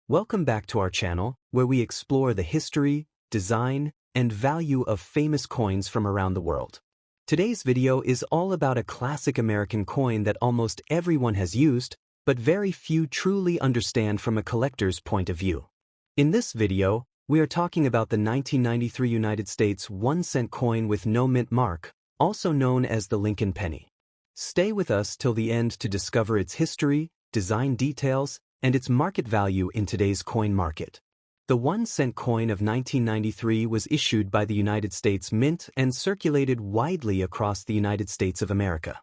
Welcome back to our channel, where we explore the history, design, and value of famous coins from around the world. Today's video is all about a classic American coin that almost everyone has used, but very few truly understand from a collector's point of view. In this video, we are talking about the 1993 United States 1-cent coin with no mint mark, also known as the Lincoln penny. Stay with us till the end to discover its history, design details, and its market value in today's coin market. The 1-cent coin of 1993 was issued by the United States Mint and circulated widely across the United States of America.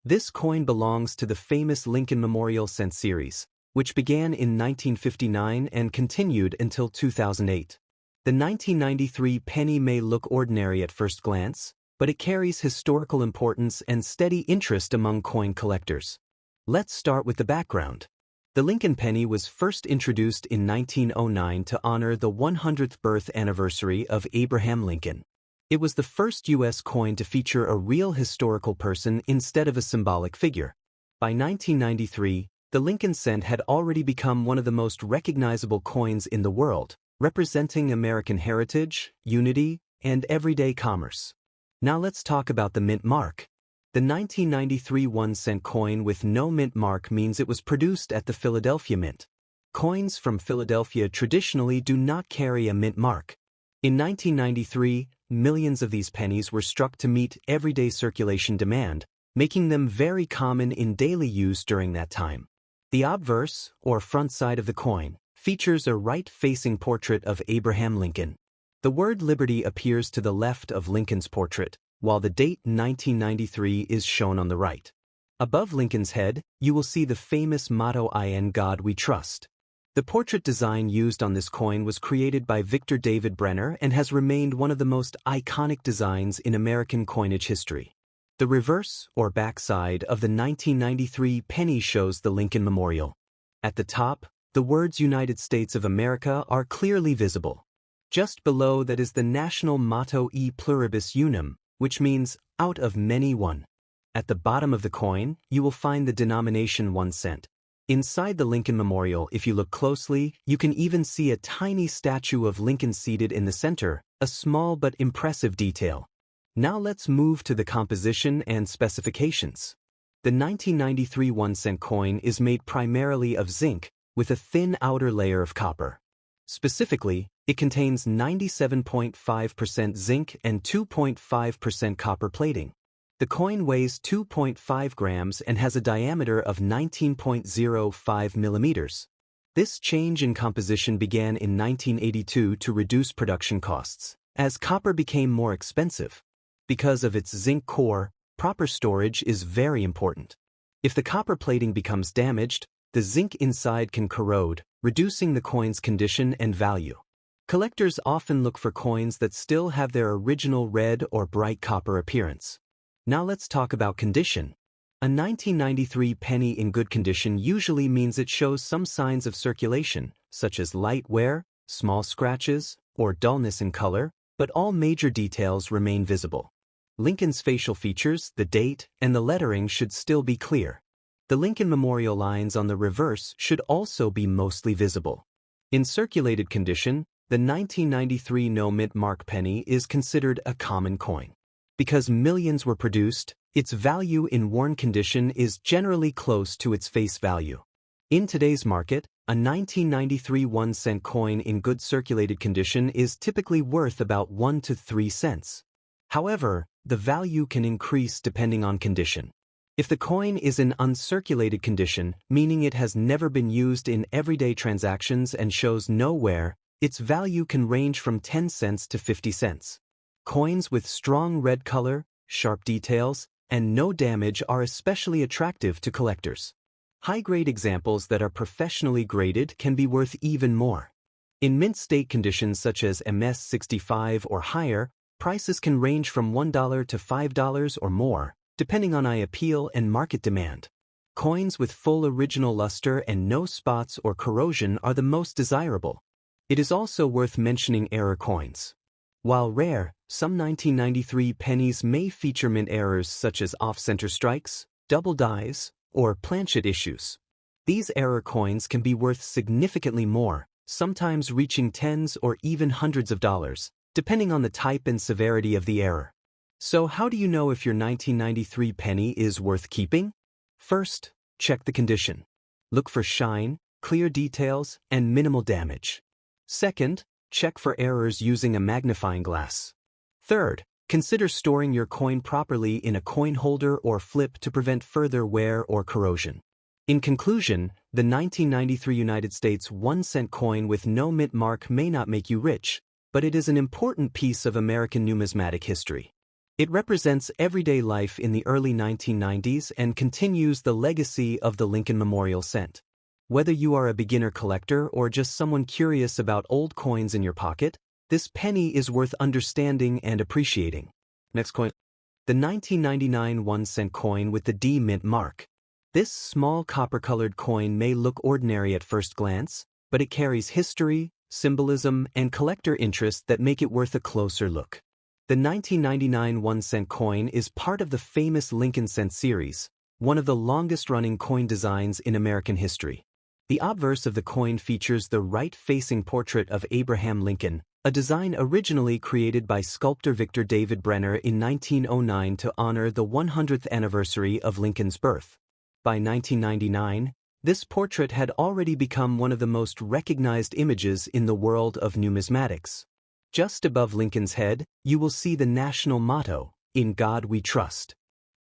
This coin belongs to the famous Lincoln Memorial Cent series, which began in 1959 and continued until 2008. The 1993 penny may look ordinary at first glance, but it carries historical importance and steady interest among coin collectors. Let's start with the background. The Lincoln penny was first introduced in 1909 to honor the 100th birth anniversary of Abraham Lincoln. It was the first U.S. coin to feature a real historical person instead of a symbolic figure. By 1993, the Lincoln cent had already become one of the most recognizable coins in the world, representing American heritage, unity, and everyday commerce. Now let's talk about the mint mark. The 1993 1-cent coin with no mint mark means it was produced at the Philadelphia Mint. Coins from Philadelphia traditionally do not carry a mint mark. In 1993, millions of these pennies were struck to meet everyday circulation demand, making them very common in daily use during that time. The obverse, or front side of the coin, features a right-facing portrait of Abraham Lincoln. The word liberty appears to the left of Lincoln's portrait, while the date 1993 is shown on the right. Above Lincoln's head, you will see the famous motto "In God We Trust." The portrait design used on this coin was created by Victor David Brenner and has remained one of the most iconic designs in American coinage history. The reverse, or backside, of the 1993 penny shows the Lincoln Memorial. At the top, the words United States of America are clearly visible. Just below that is the national motto E pluribus unum, which means out of many one. At the bottom of the coin, you will find the denomination 1 cent. Inside the Lincoln Memorial, if you look closely, you can even see a tiny statue of Lincoln seated in the center, a small but impressive detail. Now let's move to the composition and specifications. The 1993 1-cent coin is made primarily of zinc, with a thin outer layer of copper. Specifically, it contains 97.5% zinc and 2.5% copper plating. The coin weighs 2.5 grams and has a diameter of 19.05 millimeters. This change in composition began in 1982 to reduce production costs, as copper became more expensive. Because of its zinc core, proper storage is very important. If the copper plating becomes damaged, the zinc inside can corrode, reducing the coin's condition and value. Collectors often look for coins that still have their original red or bright copper appearance. Now let's talk about condition. A 1993 penny in good condition usually means it shows some signs of circulation, such as light wear, small scratches, or dullness in color, but all major details remain visible. Lincoln's facial features, the date, and the lettering should still be clear. The Lincoln Memorial lines on the reverse should also be mostly visible. In circulated condition, the 1993 no mint mark penny is considered a common coin. Because millions were produced, its value in worn condition is generally close to its face value. In today's market, a 1993 1-cent coin in good circulated condition is typically worth about 1 to 3 cents. However, the value can increase depending on condition. If the coin is in uncirculated condition, meaning it has never been used in everyday transactions and shows no wear, its value can range from 10 cents to 50 cents. Coins with strong red color, sharp details, and no damage are especially attractive to collectors. High-grade examples that are professionally graded can be worth even more. In mint state conditions such as MS-65 or higher, prices can range from $1 to $5 or more, depending on eye appeal and market demand. Coins with full original luster and no spots or corrosion are the most desirable. It is also worth mentioning error coins. While rare, some 1993 pennies may feature mint errors such as off-center strikes, double dies, or planchet issues. These error coins can be worth significantly more, sometimes reaching tens or even hundreds of dollars, depending on the type and severity of the error. So how do you know if your 1993 penny is worth keeping? First, check the condition. Look for shine, clear details, and minimal damage. Second, check for errors using a magnifying glass. Third, consider storing your coin properly in a coin holder or flip to prevent further wear or corrosion. In conclusion, the 1993 United States 1-cent coin with no mint mark may not make you rich, but it is an important piece of American numismatic history. It represents everyday life in the early 1990s and continues the legacy of the Lincoln Memorial Cent. Whether you are a beginner collector or just someone curious about old coins in your pocket, this penny is worth understanding and appreciating. Next coin. The 1999 1-cent coin with the D mint mark. This small copper-colored coin may look ordinary at first glance, but it carries history, symbolism, and collector interest that make it worth a closer look. The 1999 1-cent coin is part of the famous Lincoln Cent series, one of the longest-running coin designs in American history. The obverse of the coin features the right-facing portrait of Abraham Lincoln, a design originally created by sculptor Victor David Brenner in 1909 to honor the 100th anniversary of Lincoln's birth. By 1999, this portrait had already become one of the most recognized images in the world of numismatics. Just above Lincoln's head, you will see the national motto, "In God We Trust."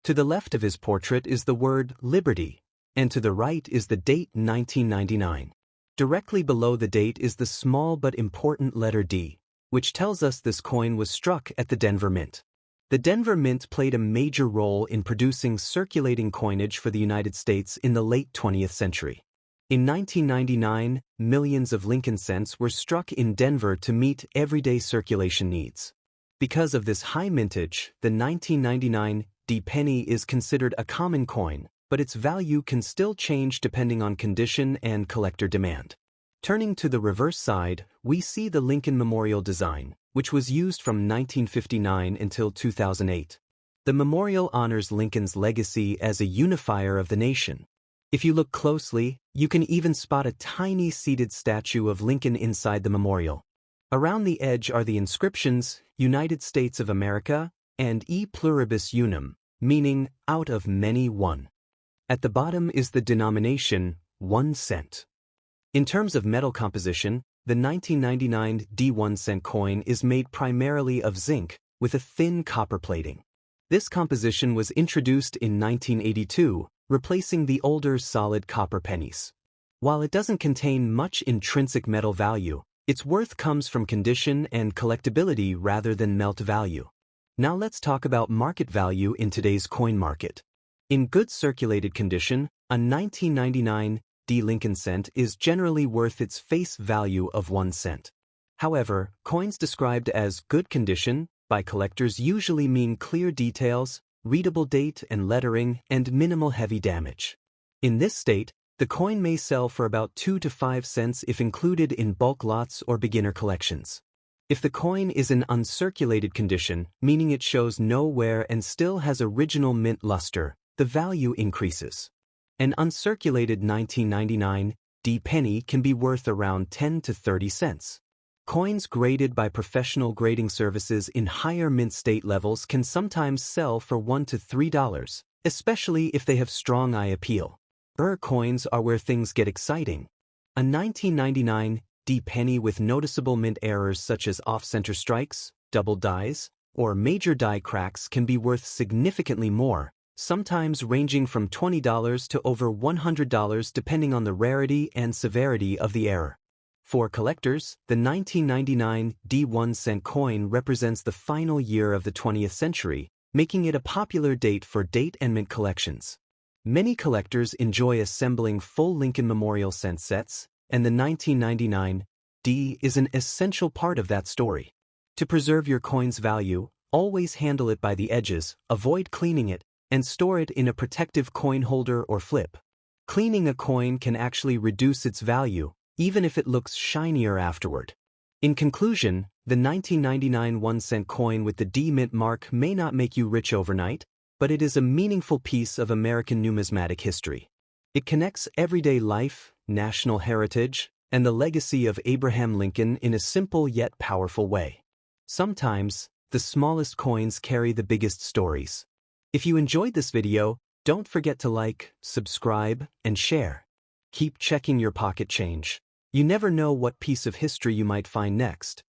To the left of his portrait is the word "Liberty," and to the right is the date 1999. Directly below the date is the small but important letter D, which tells us this coin was struck at the Denver Mint. The Denver Mint played a major role in producing circulating coinage for the United States in the late 20th century. In 1999, millions of Lincoln cents were struck in Denver to meet everyday circulation needs. Because of this high mintage, the 1999 D penny is considered a common coin, but its value can still change depending on condition and collector demand. Turning to the reverse side, we see the Lincoln Memorial design, which was used from 1959 until 2008. The memorial honors Lincoln's legacy as a unifier of the nation. If you look closely, you can even spot a tiny seated statue of Lincoln inside the memorial. Around the edge are the inscriptions, United States of America, and E pluribus unum, meaning out of many one. At the bottom is the denomination, 1 cent. In terms of metal composition, the 1999 D 1-cent coin is made primarily of zinc, with a thin copper plating. This composition was introduced in 1982, replacing the older solid copper pennies. While it doesn't contain much intrinsic metal value, its worth comes from condition and collectability rather than melt value. Now let's talk about market value in today's coin market. In good circulated condition, a 1999 D Lincoln cent is generally worth its face value of 1 cent. However, coins described as good condition by collectors usually mean clear details, readable date and lettering, and minimal heavy damage. In this state, the coin may sell for about 2 to 5 cents if included in bulk lots or beginner collections. If the coin is in uncirculated condition, meaning it shows no wear and still has original mint luster, the value increases. An uncirculated 1999 D penny can be worth around 10 to 30 cents. Coins graded by professional grading services in higher mint state levels can sometimes sell for $1 to $3, especially if they have strong eye appeal. Coins are where things get exciting. A 1999 D penny with noticeable mint errors such as off-center strikes, double dies, or major die cracks can be worth significantly more, sometimes ranging from $20 to over $100 depending on the rarity and severity of the error. For collectors, the 1999 D 1-cent coin represents the final year of the 20th century, making it a popular date for date and mint collections. Many collectors enjoy assembling full Lincoln Memorial cent sets, and the 1999 D is an essential part of that story. To preserve your coin's value, always handle it by the edges, avoid cleaning it, and store it in a protective coin holder or flip. Cleaning a coin can actually reduce its value, even if it looks shinier afterward. In conclusion, the 1999 1-cent coin with the D mint mark may not make you rich overnight, but it is a meaningful piece of American numismatic history. It connects everyday life, national heritage, and the legacy of Abraham Lincoln in a simple yet powerful way. Sometimes, the smallest coins carry the biggest stories. If you enjoyed this video, don't forget to like, subscribe, and share. Keep checking your pocket change. You never know what piece of history you might find next.